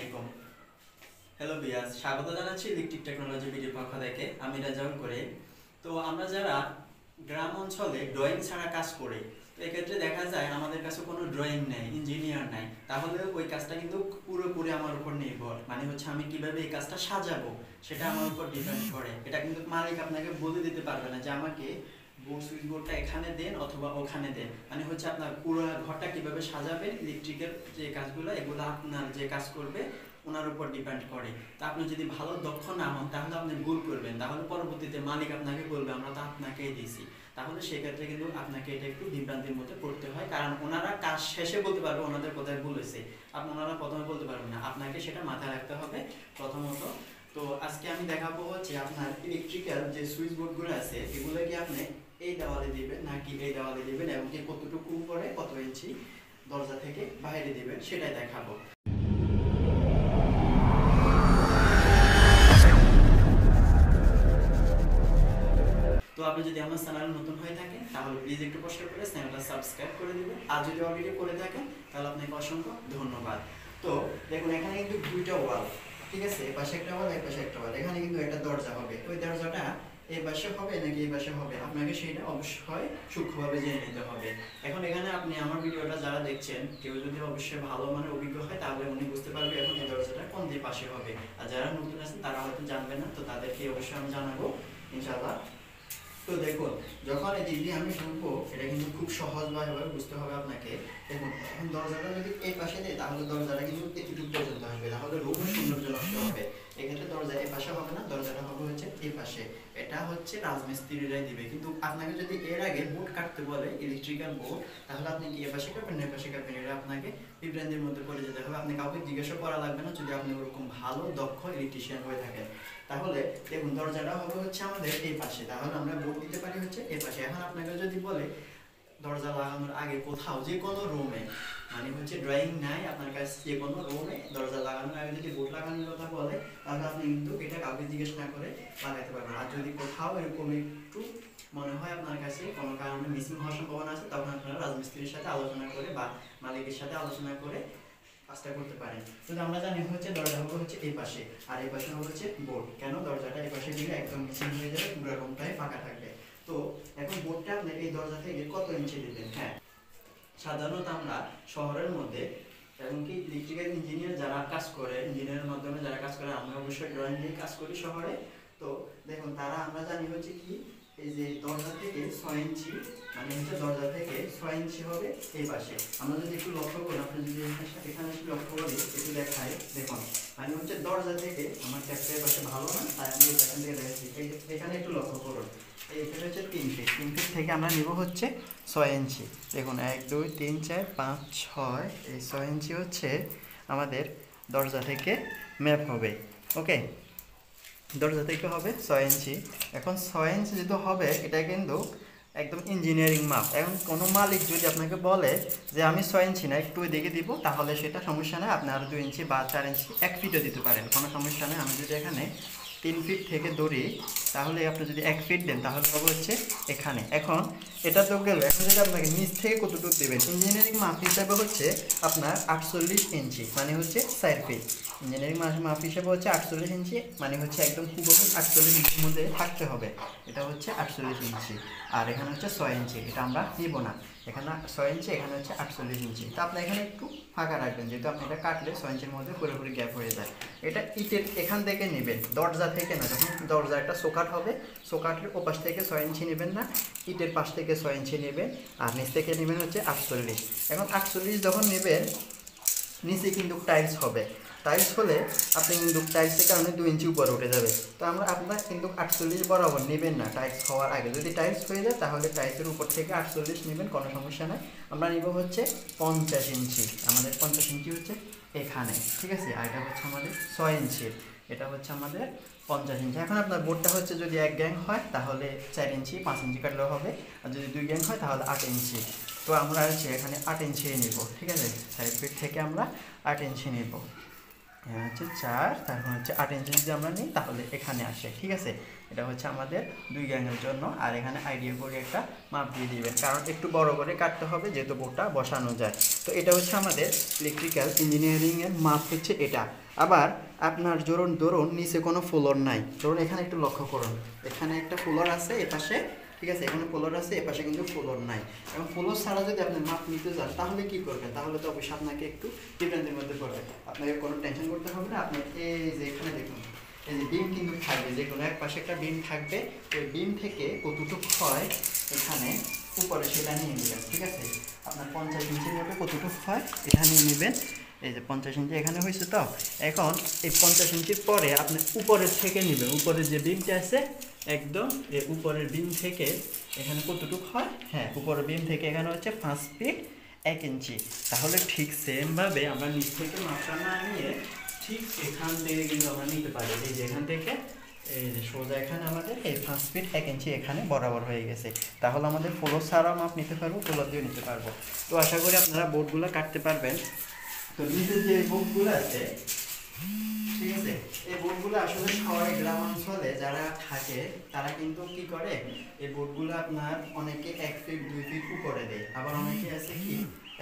আলাইকুম। হ্যালো বিয়াস, স্বাগত জানাচ্ছি ইলেকট্রিক টেকনোলজি ভিডিওর পক্ষ থেকে। আমি রাজাউল করে। তো আমরা যারা গ্রাম অঞ্চলে ড্রয়িং ছাড়া কাজ করি, তো এক্ষেত্রে দেখা যায় আমাদের কাছে কোনো ড্রয়িং নেই, ইঞ্জিনিয়ার নাই, তাহলে ওই কাজটা কিন্তু পুরোপুরি আমার উপর নির্ভর। মানে হচ্ছে আমি কিভাবে এই কাজটা সাজাবো সেটা আমার উপর ডিপেন্ড করে। এটা কিন্তু মালিক আপনাকে বলে দিতে পারবে না যে আমাকে সুইচ বোর্ডটা এখানে দেন অথবা ওখানে দেন। মানে হচ্ছে আপনার পুরো ঘরটা কিভাবে সাজাবেন, ইলেকট্রিকের যে কাজগুলো এগুলো আপনার যে কাজ করবে ওনার উপর ডিপেন্ড করে। তা আপনি যদি ভালো দক্ষ না হন তাহলে আপনি ভুল করবেন, তাহলে পরবর্তীতে মালিক আপনাকে বলবে আমরা তো আপনাকেই দিয়েছি। তাহলে সেক্ষেত্রে কিন্তু আপনাকে এটা একটু বিভ্রান্তির মধ্যে পড়তে হয়, কারণ ওনারা কাজ শেষে বলতে পারবে ওনাদের কোথায় ভুল হয়েছে, ওনারা প্রথমে বলতে পারবেন না। আপনাকে সেটা মাথায় রাখতে হবে প্রথমত। তো আজকে আমি দেখাবো হচ্ছে আপনার ইলেকট্রিক্যাল যে সুইচ বোর্ডগুলো আছে এগুলো কি আপনি এই দেওয়ালে দিবেন নাকি এই দেওয়ালে দিবেন, এবং কি কতটুকু উপরে কত ইঞ্চি দরজা থেকে বাইরে দিবেন সেটাই দেখাবো। তো আপনি যদি আমার চ্যানেল নতুন হয়ে থাকেন তাহলে প্লিজ একটু কষ্ট করে চ্যানেলটা সাবস্ক্রাইব করে দিবেন, আর যদি অলরেডি করে থাকেন তাহলে আপনাকে অসংখ্য ধন্যবাদ। তো দেখুন এখানে কিন্তু দুইটা ওয়াল, ঠিক আছে, এই পাশে একটা ওয়াল এই পাশে একটা ওয়াল। এখানে কিন্তু একটা দরজা হবে, ওই দরজাটা এই পাশে হবে নাকি এই পাশে হবে আপনাকে সেটা অবশ্যই সূক্ষ্মভাবে জেনে নিতে হবে। এখন এখানে আপনি আমার ভিডিওটা যারা দেখছেন কেউ যদি অবশ্যই ভালো মানের অভিজ্ঞ হয় তাহলে উনি বুঝতে পারবে এখন এই দরজাটা কোন দিকে পাশে হবে। আর যারা নতুন আছেন তারা হয়তো জানবে না, তো তাদেরকে অবশ্যই আমি জানাবো ইনশাআল্লাহ। তো দেখুন যখন এই দিক দিয়ে আমি ঢুকবো এটা কিন্তু খুব সহজভাবে বুঝতে হবে আপনাকে। দেখুন এখন দরজাটা যদি এই পাশে দেয় তাহলে দরজাটা কিন্তু এতটুকু পর্যন্ত আসবে, তাহলে রুমের সৌন্দর্য নষ্ট হবে। এক্ষেত্রে দরজা এই পাশে হবে না, দরজাটা হবে হচ্ছে এই পাশে। এটা হচ্ছে রাজমিস্ত্রিরাই দিবে, কিন্তু আপনাকে যদি এর আগে বোর্ড কাটতে বলে ইলেকট্রিক্যাল বোর্ড তাহলে আপনি কি এ পাশে কাটবেন না এ পাশে কাটবেন, এটা আপনাকে বিভ্রান্তির মধ্যে পড়ে যেতে হবে। আপনি কাউকে জিজ্ঞাসা করা লাগবে না যদি আপনি ওরকম ভালো দক্ষ ইলেকট্রিশিয়ান হয়ে থাকেন। তাহলে দেখুন দরজাটা হবে হচ্ছে আমাদের এই পাশে, তাহলে আমরা বোর্ড দিতে পারি হচ্ছে এই পাশে। এখন আপনাকে যদি বলে দরজা লাগানোর আগে কোথাও যে কোনো রুমে, মানে হচ্ছে ড্রয়িং নাই আপনার কাছে, যে কোনো রুমে দরজা লাগানোর আগে যদি বোর্ড লাগানোর কথা বলে তাহলে আপনি কিন্তু এটা কাউকে জিজ্ঞেস না করে লাগাতে পারবেন। আর যদি কোথাও এরকম একটু মনে হয় আপনার কাছে কোনো কারণে মিসিং হওয়ার সম্ভাবনা আছে তখন আপনারা রাজমিস্ত্রির সাথে আলোচনা করে বা মালিকের সাথে আলোচনা করে কাজটা করতে পারেন। কিন্তু আমরা জানি হচ্ছে দরজা হবে হচ্ছে এই পাশে আর এই পাশে হবে হচ্ছে বোর্ড। কেন দরজাটা এই পাশে দিলে একদম মিসিং হয়ে যাবে, পুরো রুমটাই ফাঁকা থাকবে। তো এখন বোর্ডটা আপনি এই দরজা থেকে কত ইঞ্চি দিবেন? হ্যাঁ, সাধারণত আমরা শহরের মধ্যে এমনকি ইলেকট্রিক্যাল ইঞ্জিনিয়ার যারা কাজ করে, ইঞ্জিনিয়ারের মাধ্যমে যারা কাজ করে, আমরা অবশ্যই ড্রয়িং নিয়ে কাজ করি শহরে। তো দেখুন তারা আমরা জানি হচ্ছে কি এই যে দরজা থেকে 6 ইঞ্চি, মানে হচ্ছে দরজা থেকে 6 ইঞ্চি হবে এই পাশে। আমরা যদি একটু লক্ষ্য করি, আপনি যদি এখানে একটু লক্ষ্য করি একটু দেখাই, দেখুন মানে হচ্ছে দরজা থেকে আমার ক্যাপটার পাশে ভালো না তাই আমি এখান থেকে দেখাচ্ছি। এখানে একটু লক্ষ্য করুন, এইখানে হচ্ছে 3 ফিট, 3 ফিট থেকে আমরা নিব হচ্ছে 6 ইঞ্চি। দেখুন 1 2 3 4 5 6, এই 6 ইঞ্চি হচ্ছে আমাদের দরজা থেকে ম্যাপ হবে। ওকে, দরজা থেকে হবে 6 ইঞ্চি। এখন 6 ইঞ্চি যেহেতু হবে এটা কিন্তু একদম ইঞ্জিনিয়ারিং মাপ। এখন কোনো মালিক যদি আপনাকে বলে যে আমি 6 ইঞ্চি না একটু দিকে দিব তাহলে সেটা সমস্যা নেই, আপনি আরও 2 ইঞ্চি বা 4 ইঞ্চি 1 ফিটও দিতে পারেন, কোনো সমস্যা নেই। আমি যদি এখানে 3 ফিট থেকে ধরি তাহলে আপনি যদি 1 ফিট দেন তাহলে হবে হচ্ছে এখানে। এখন এটা তো গেল, এখন যদি আপনাকে নিচ থেকে কতটুকু দেবেন ইঞ্জিনিয়ারিং মাপ হিসাবে হচ্ছে আপনার 48 ইঞ্চি, মানে হচ্ছে 4 ফিট। ইঞ্জিনিয়ারিং মাপ হিসাবে হচ্ছে 48 ইঞ্চি, মানে হচ্ছে একদম হুবহু 48 ইঞ্চির মধ্যে থাকতে হবে। এটা হচ্ছে 48 ইঞ্চি, আর এখানে হচ্ছে 6 ইঞ্চি, এটা আমরা নিব না। এখানে 6 ইঞ্চি, এখানে হচ্ছে 48 ইঞ্চি। তো আপনি এখানে একটু ফাঁকা রাখবেন, যেহেতু আপনি এটা কাটলে 6 ইঞ্চির মধ্যে পুরোপুরি গ্যাপ হয়ে যায়। এটা ইটের এখান থেকে নেবেন, দরজা থেকে না। যখন দরজা একটা সোকাট হবে, সোকাটের ওপাশ থেকে 6 ইঞ্চি নেবেন না, ইটের পাশ থেকে 6 ইঞ্চি নেবেন, আর নিচ থেকে নেবেন হচ্ছে 48। এখন 48 যখন নেবেন নিচে কিন্তু টাইলস হবে, টাইলস হলে আপনি কিন্তু টাইলসের কারণে 2 ইঞ্চি উপরে উঠে যাবে। তো আপনার কিন্তু 48 বরাবর নেবেন না টাইলস হওয়ার আগে। যদি টাইলস হয়ে যায় তাহলে টাইলসের উপর থেকে 48 নেবেন, কোনো সমস্যা নাই। আমরা নিব হচ্ছে 50 ইঞ্চি, আমাদের 50 ইঞ্চি হচ্ছে এখানে, ঠিক আছে। আর এটা হচ্ছে আমাদের 6 ইঞ্চি, এটা হচ্ছে আমাদের 50 ইঞ্চি। এখন আপনার বোর্ডটা হচ্ছে যদি 1 গ্যাং হয় তাহলে 4 ইঞ্চি 5 ইঞ্চি কাটলেও হবে, আর যদি 2 গ্যাং হয় তাহলে 8 ইঞ্চি। তো আমরা হচ্ছে এখানে 8 ইঞ্চি নেব, ঠিক আছে। 4 ফিট থেকে আমরা 8 ইঞ্চি নেব। এখানে হচ্ছে 4, তারপর হচ্ছে 8 ইঞ্চি যদি আমরা নিই তাহলে এখানে আসে, ঠিক আছে। এটা হচ্ছে আমাদের 2 গ্যাংয়ের জন্য। আর এখানে আইডিয়া করে একটা মাপ দিয়ে দিবেন, কারণ একটু বড় করে কাটতে হবে যেহেতু বোর্ডটা বসানো যায়। তো এটা হচ্ছে আমাদের ইলেকট্রিক্যাল ইঞ্জিনিয়ারিংয়ের মাপ হচ্ছে এটা। আবার আপনার ধরুন নিচে কোনো ফ্লোর নাই, ধরুন এখানে একটু লক্ষ্য করুন, এখানে একটা ফ্লোর আছে এপাশে, ঠিক আছে, এখানে ফ্লোর আছে এপাশে কিন্তু ফ্লোর নাই। এবং ফ্লোর ছাড়া যদি আপনি মাপ নিতে যান তাহলে কি করবেন, তাহলে তো অবশ্যই আপনাকে একটু ডিফারেন্সের মধ্যে পড়বে। আপনাকে কোনো টেনশন করতে হবে না। আপনি এই যে এখানে দেখুন, এই যে বিম কিন্তু থাকবে, যে কোনো এক পাশে একটা বিম থাকবে, ওই বিম থেকে কতটুকু হয় এখানে উপরে সেটা নিয়ে নেবেন, ঠিক আছে। আপনার 50 ইঞ্চির মতো কতটুকু হয় এটা নিয়ে নেবেন। এই যে 50 ইঞ্চি এখানে হয়েছে, তো এখন এই 50 ইঞ্চির পরে আপনি উপরের থেকে নেবেন, উপরের যে বিমটা আছে একদম এই উপরের বিম থেকে এখানে কতটুকু হয়, হ্যাঁ উপরের বিম থেকে এখানে হচ্ছে 5 ফিট 1 ইঞ্চি। তাহলে ঠিক সেমভাবে আমরা নিচ থেকে মাপটা না নিয়ে ঠিক এখান থেকে কিন্তু আমরা নিতে পারি। এই যে এখান থেকে এই যে সোজা এখানে আমাদের এই 5 ফিট 1 ইঞ্চি এখানে বরাবর হয়ে গেছে। তাহলে আমাদের ফ্লোর ছাড়াও মাপ নিতে পারবো, ফ্লোর দিয়েও নিতে পারবো। তো আশা করি আপনারা বোর্ডগুলো কাটতে পারবেন। তো নিচের যে বোর্ডগুলো আছে, ঠিক আছে, এই বোর্ডগুলো আসলে শহরে গ্রামাঞ্চলে যারা থাকে তারা কিন্তু কি করে, এই বোর্ডগুলো আপনার অনেকে 1 ফিট 2 ফিট উপরে দেয়, আবার অনেকে আছে কি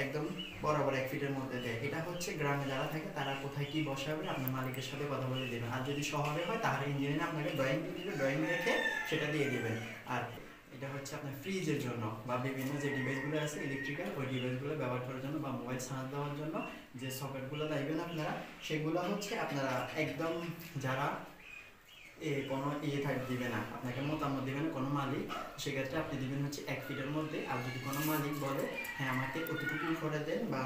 একদম বরাবর 1 ফিটের মধ্যে দেয়। এটা হচ্ছে গ্রামে যারা থাকে তারা কোথায় কি বসাবে আপনার মালিকের সাথে কথা বলে দেবেন। আর যদি শহরে হয় তাহলে ইঞ্জিনিয়ার আপনাকে ড্রয়িং দিয়ে দিবে, ড্রয়িং রেখে সেটা দিয়ে দিবেন। আর এটা হচ্ছে আপনার ফ্রিজের জন্য বা বিভিন্ন যে ডিভাইসগুলো আছে ইলেকট্রিক্যাল, ওই ডিভাইসগুলো ব্যবহার করার জন্য বা মোবাইল চার্জ দেওয়ার জন্য যে সকেটগুলো লাগবেন আপনারা, সেগুলো হচ্ছে আপনারা একদম যারা কোনো দিবে না, আপনাকে মতামত দিবে না কোনো মালিক, সেক্ষেত্রে আপনি দিবেন হচ্ছে 1 ফিটের মধ্যে। আর যদি কোনো মালিক বলে হ্যাঁ আমাকে কতটুকু করে দেন বা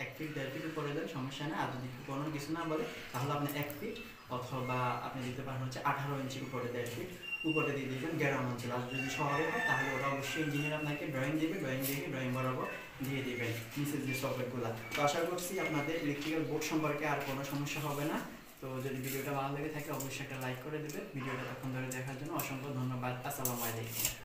1 ফিট 1.5 ফিট করে দেন, সমস্যা নেই। আর যদি কোনো কিছু না বলে তাহলে আপনি 1 ফিট অথবা আপনি দিতে পারেন হচ্ছে 18 ইঞ্চির উপরে 1.5 ফিট উপরে দিয়ে দিবেন গ্রাম অঞ্চল। আর যদি শহরে হয় তাহলে ওরা অবশ্যই ইঞ্জিনিয়ার আপনাকে ড্রয়িং দিবে, ড্রয়িং দিয়ে ড্রয়িং বরাবর দিয়ে দিবেন নিচের যে সকেটগুলো। তো আশা করছি আপনাদের ইলেকট্রিক্যাল বোর্ড সম্পর্কে আর কোনো সমস্যা হবে না। তো যদি ভিডিওটা ভালো লেগে থাকে অবশ্যই একটা লাইক করে দেবেন। ভিডিওটা তখন ধরে দেখার জন্য অসংখ্য ধন্যবাদ। আসসালামু আলাইকুম।